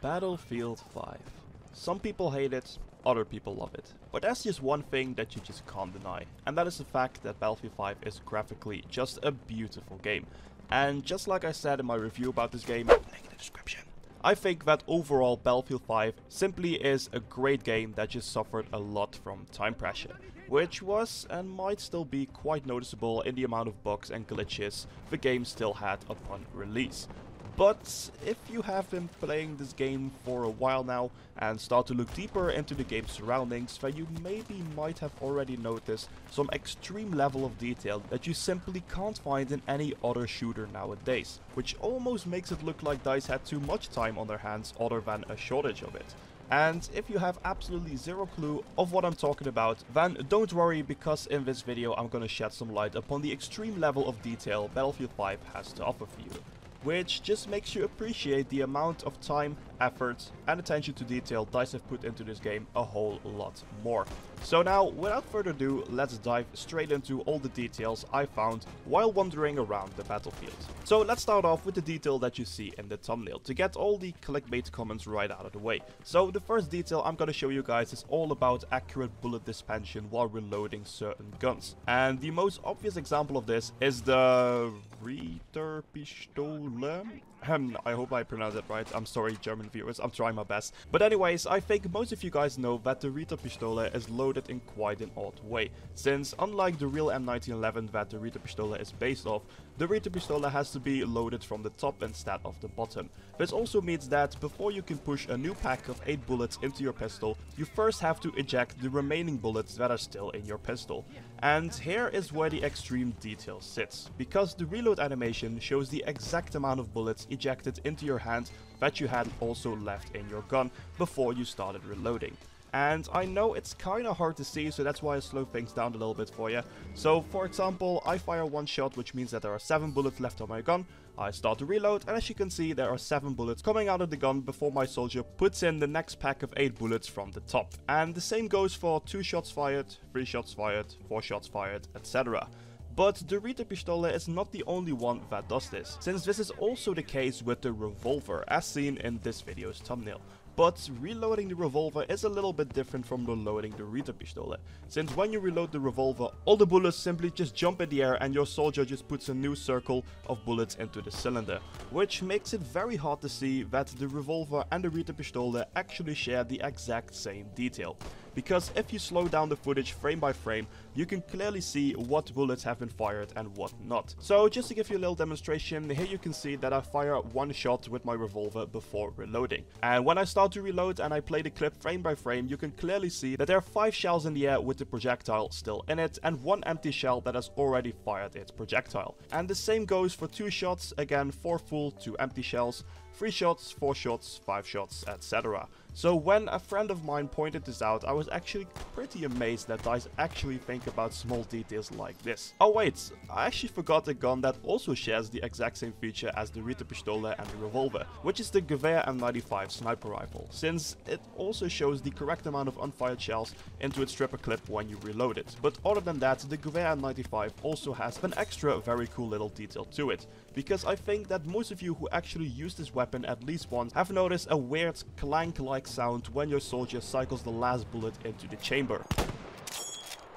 Battlefield 5. Some people hate it, other people love it. But there's just one thing that you just can't deny, and that is the fact that Battlefield 5 is graphically just a beautiful game. And just like I said in my review about this game, link in the description, I think that overall Battlefield 5 simply is a great game that just suffered a lot from time pressure, which was and might still be quite noticeable in the amount of bugs and glitches the game still had upon release. But if you have been playing this game for a while now and start to look deeper into the game's surroundings, then you maybe might have already noticed some extreme level of detail that you simply can't find in any other shooter nowadays, which almost makes it look like DICE had too much time on their hands other than a shortage of it. And if you have absolutely zero clue of what I'm talking about, then don't worry, because in this video I'm gonna shed some light upon the extreme level of detail Battlefield 5 has to offer for you, which just makes you appreciate the amount of time, effort and attention to detail DICE have put into this game a whole lot more. So now, without further ado, let's dive straight into all the details I found while wandering around the battlefield. So let's start off with the detail that you see in the thumbnail, to get all the clickbait comments right out of the way. So the first detail I'm gonna show you guys is all about accurate bullet dispension while reloading certain guns. And the most obvious example of this is the replay.luckyleopard. I hope I pronounced it right. I'm sorry, German viewers, I'm trying my best. But anyways, I think most of you guys know that the replay is loaded in quite an odd way, since unlike the real M1911 that the replay is based off, the replay has to be loaded from the top instead of the bottom. This also means that before you can push a new pack of 8 bullets into your pistol, you first have to eject the remaining bullets that are still in your pistol. And here is where the extreme detail sits, because the reload animation shows the exact amount of bullets ejected into your hand that you had also left in your gun before you started reloading. And I know it's kinda hard to see, so that's why I slow things down a little bit for you. So for example, I fire one shot, which means that there are 7 bullets left on my gun. I start to reload, and as you can see, there are 7 bullets coming out of the gun before my soldier puts in the next pack of 8 bullets from the top. And the same goes for 2 shots fired, 3 shots fired, 4 shots fired, etc. But the replay is not the only one that does this, since this is also the case with the revolver, as seen in this video's thumbnail. But reloading the revolver is a little bit different from reloading the replay, since when you reload the revolver, all the bullets simply just jump in the air and your soldier just puts a new circle of bullets into the cylinder, which makes it very hard to see that the revolver and the replay actually share the exact same detail. Because if you slow down the footage frame by frame, you can clearly see what bullets have been fired and what not. So just to give you a little demonstration, here you can see that I fire one shot with my revolver before reloading. And when I start to reload and I play the clip frame by frame, you can clearly see that there are 5 shells in the air with the projectile still in it, and 1 empty shell that has already fired its projectile. And the same goes for 2 shots, again 4 full, 2 empty shells, 3 shots, 4 shots, 5 shots, etc. So when a friend of mine pointed this out, I was actually pretty amazed that DICE actually think about small details like this. Oh wait, I actually forgot a gun that also shares the exact same feature as the replay and the revolver, which is the Gewehr M95 sniper rifle, since it also shows the correct amount of unfired shells into its stripper clip when you reload it. But other than that, the Gewehr M95 also has an extra very cool little detail to it, because I think that most of you who actually use this weapon at least once have noticed a weird clank-like sound when your soldier cycles the last bullet into the chamber.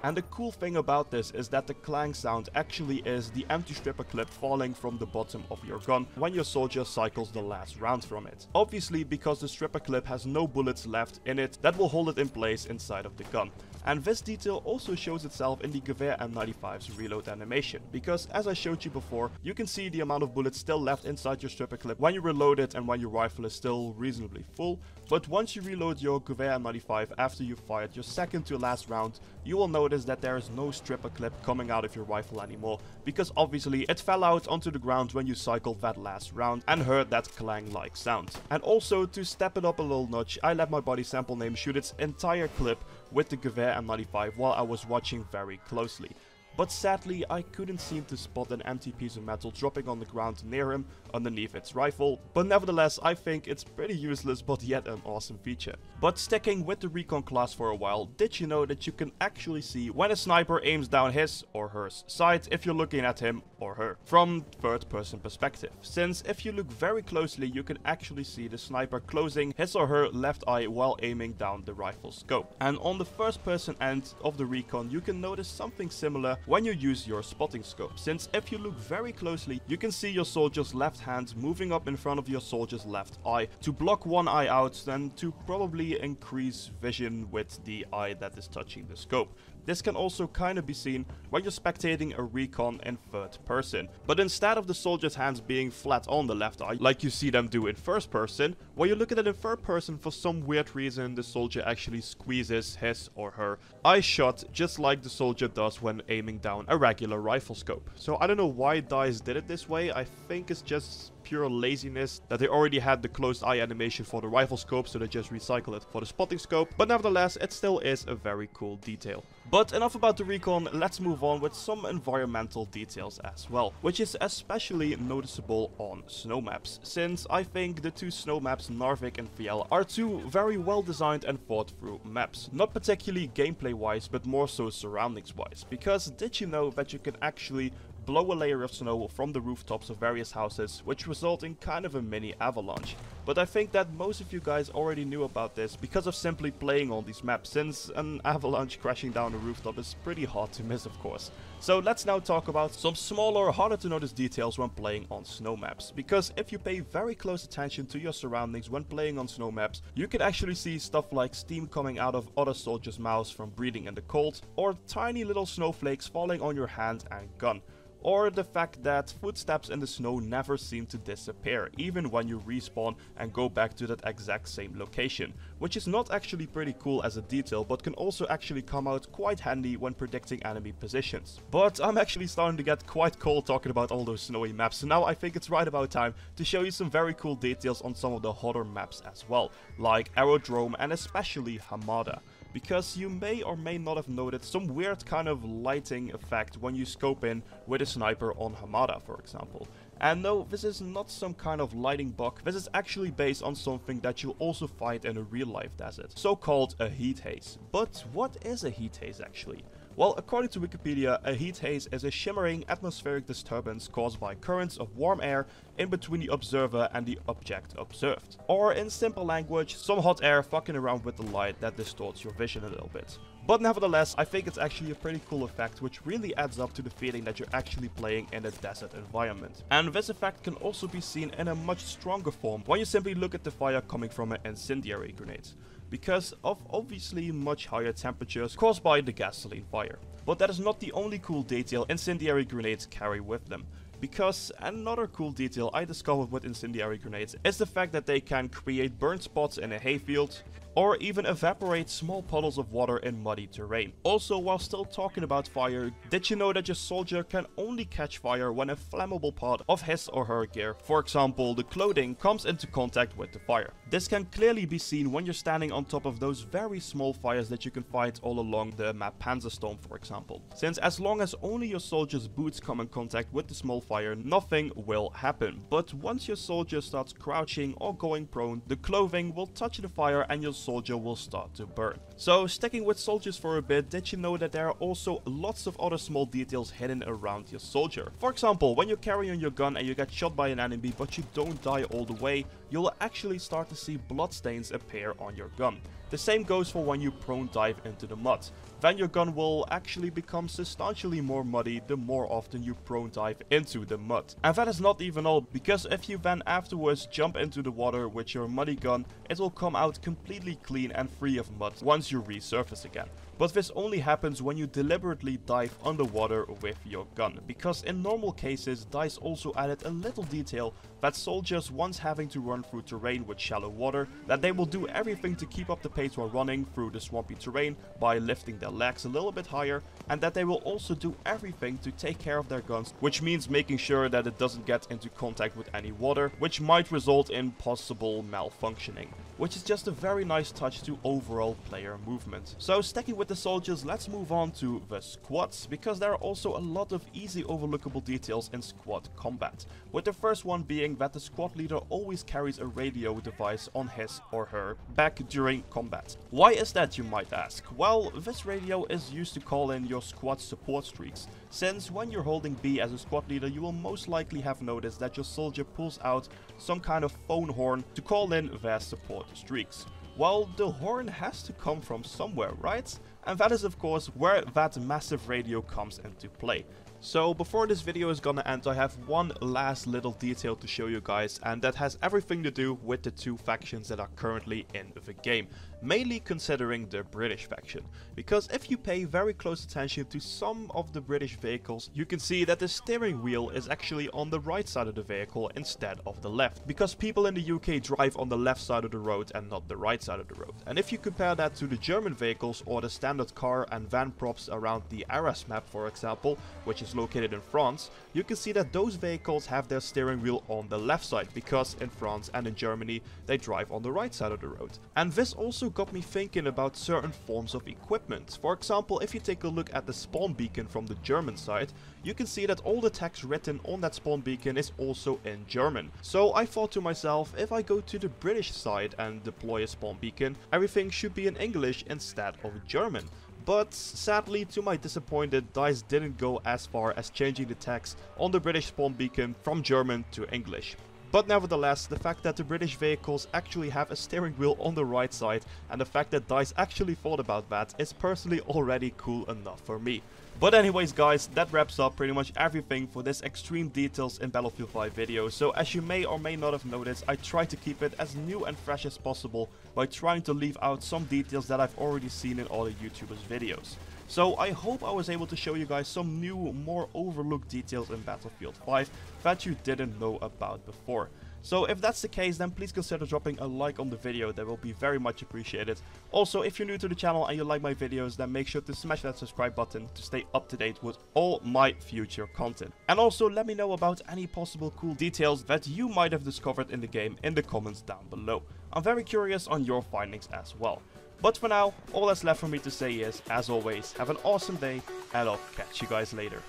And the cool thing about this is that the clang sound actually is the empty stripper clip falling from the bottom of your gun when your soldier cycles the last round from it. Obviously, because the stripper clip has no bullets left in it that will hold it in place inside of the gun. And this detail also shows itself in the Gewehr M95's reload animation, because as I showed you before, you can see the amount of bullets still left inside your stripper clip when you reload it and when your rifle is still reasonably full. But once you reload your Gewehr M95 after you've fired your second to last round, you will notice that there is no stripper clip coming out of your rifle anymore, because obviously it fell out onto the ground when you cycled that last round and heard that clang-like sound. And also, to step it up a little notch, I let my body sample name shoot its entire clip with the Gewehr M95 while I was watching very closely. but sadly I couldn't seem to spot an empty piece of metal dropping on the ground near him underneath its rifle, but nevertheless I think it's pretty useless but yet an awesome feature. But sticking with the Recon class for a while, did you know that you can actually see when a sniper aims down his or her sight if you're looking at him or her from third person perspective, since if you look very closely you can actually see the sniper closing his or her left eye while aiming down the rifle scope. And on the first person end of the Recon you can notice something similar when you use your spotting scope, since if you look very closely you can see your soldier's left hand moving up in front of your soldier's left eye to block one eye out and to probably increase vision with the eye that is touching the scope. This can also kind of be seen when you're spectating a Recon in third person, but instead of the soldier's hands being flat on the left eye like you see them do in first person, when you look at it in third person, for some weird reason the soldier actually squeezes his or her eye shut just like the soldier does when aiming down a regular rifle scope. So I don't know why DICE did it this way. I think it's just pure laziness that they already had the closed eye animation for the rifle scope, so they just recycle it for the spotting scope, but nevertheless it still is a very cool detail. But enough about the Recon, let's move on with some environmental details as well, which is especially noticeable on snow maps, since I think the two snow maps Narvik and Viel are two very well designed and thought through maps, not particularly gameplay wise but more so surroundings wise, because did you know that you can actually blow a layer of snow from the rooftops of various houses, which result in kind of a mini avalanche. But I think that most of you guys already knew about this because of simply playing on these maps, since an avalanche crashing down a rooftop is pretty hard to miss, of course. So let's now talk about some smaller, harder to notice details when playing on snow maps, because if you pay very close attention to your surroundings when playing on snow maps, you can actually see stuff like steam coming out of other soldiers' mouths from breathing in the cold, or tiny little snowflakes falling on your hand and gun. Or the fact that footsteps in the snow never seem to disappear, even when you respawn and go back to that exact same location, which is not actually pretty cool as a detail, but can also actually come out quite handy when predicting enemy positions. But I'm actually starting to get quite cold talking about all those snowy maps, so now I think it's right about time to show you some very cool details on some of the hotter maps as well, like Aerodrome and especially Hamada. Because you may or may not have noted some weird kind of lighting effect when you scope in with a sniper on Hamada, for example. And no, this is not some kind of lighting bug, this is actually based on something that you'll also find in a real life desert, so called a heat haze. But what is a heat haze actually? Well, according to Wikipedia, a heat haze is a shimmering atmospheric disturbance caused by currents of warm air in between the observer and the object observed. Or in simple language, some hot air fucking around with the light that distorts your vision a little bit. But nevertheless, I think it's actually a pretty cool effect, which really adds up to the feeling that you're actually playing in a desert environment. And this effect can also be seen in a much stronger form when you simply look at the fire coming from an incendiary grenade, because of obviously much higher temperatures caused by the gasoline fire. But that is not the only cool detail incendiary grenades carry with them, because another cool detail I discovered with incendiary grenades is the fact that they can create burn spots in a hayfield, or even evaporate small puddles of water in muddy terrain. Also, while still talking about fire, did you know that your soldier can only catch fire when a flammable part of his or her gear, for example the clothing, comes into contact with the fire? This can clearly be seen when you're standing on top of those very small fires that you can find all along the map Panzerstorm, for example. Since as long as only your soldier's boots come in contact with the small fire, nothing will happen. But once your soldier starts crouching or going prone, the clothing will touch the fire and your soldier will start to burn. So sticking with soldiers for a bit, did you know that there are also lots of other small details hidden around your soldier? For example, when you carry on your gun and you get shot by an enemy but you don't die all the way, you'll actually start to see bloodstains appear on your gun. The same goes for when you prone dive into the mud. Then your gun will actually become substantially more muddy the more often you prone dive into the mud. And that is not even all, because if you then afterwards jump into the water with your muddy gun, it will come out completely clean and free of mud once you resurface again. But this only happens when you deliberately dive underwater with your gun, because in normal cases DICE also added a little detail that soldiers, once having to run through terrain with shallow water, that they will do everything to keep up the pace while running through the swampy terrain by lifting their legs a little bit higher, and that they will also do everything to take care of their guns, which means making sure that it doesn't get into contact with any water, which might result in possible malfunctioning. which is just a very nice touch to overall player movement. So sticking with the soldiers, let's move on to the squads, because there are also a lot of easy overlookable details in squad combat, with the first one being that the squad leader always carries a radio device on his or her back during combat. Why is that, you might ask? Well, this radio is used to call in your squad support streaks, since when you're holding B as a squad leader, you will most likely have noticed that your soldier pulls out some kind of phone horn to call in their support streaks. Well, the horn has to come from somewhere, right? And that is of course where that massive radio comes into play. So before this video is gonna end, I have one last little detail to show you guys, and that has everything to do with the two factions that are currently in the game, mainly considering the British faction. Because if you pay very close attention to some of the British vehicles, you can see that the steering wheel is actually on the right side of the vehicle instead of the left, because people in the UK drive on the left side of the road and not the right side of the road. And if you compare that to the German vehicles or the standard car and van props around the Arras map, for example, which is located in France, you can see that those vehicles have their steering wheel on the left side, because in France and in Germany they drive on the right side of the road. And this also got me thinking about certain forms of equipment. For example, if you take a look at the spawn beacon from the German side, you can see that all the text written on that spawn beacon is also in German. So I thought to myself, if I go to the British side and deploy a spawn beacon, everything should be in English instead of German. But sadly, to my disappointed, DICE didn't go as far as changing the text on the British spawn beacon from German to English. But nevertheless, the fact that the British vehicles actually have a steering wheel on the right side, and the fact that DICE actually thought about that, is personally already cool enough for me. But anyways guys, that wraps up pretty much everything for this extreme details in Battlefield 5 video. So as you may or may not have noticed, I try to keep it as new and fresh as possible by trying to leave out some details that I've already seen in other YouTubers' videos. So I hope I was able to show you guys some new, more overlooked details in Battlefield 5 that you didn't know about before. So if that's the case, then please consider dropping a like on the video, that will be very much appreciated. Also, if you're new to the channel and you like my videos, then make sure to smash that subscribe button to stay up to date with all my future content. And also let me know about any possible cool details that you might have discovered in the game in the comments down below. I'm very curious on your findings as well. But for now, all that's left for me to say is, as always, have an awesome day, and I'll catch you guys later.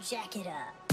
Jack it up.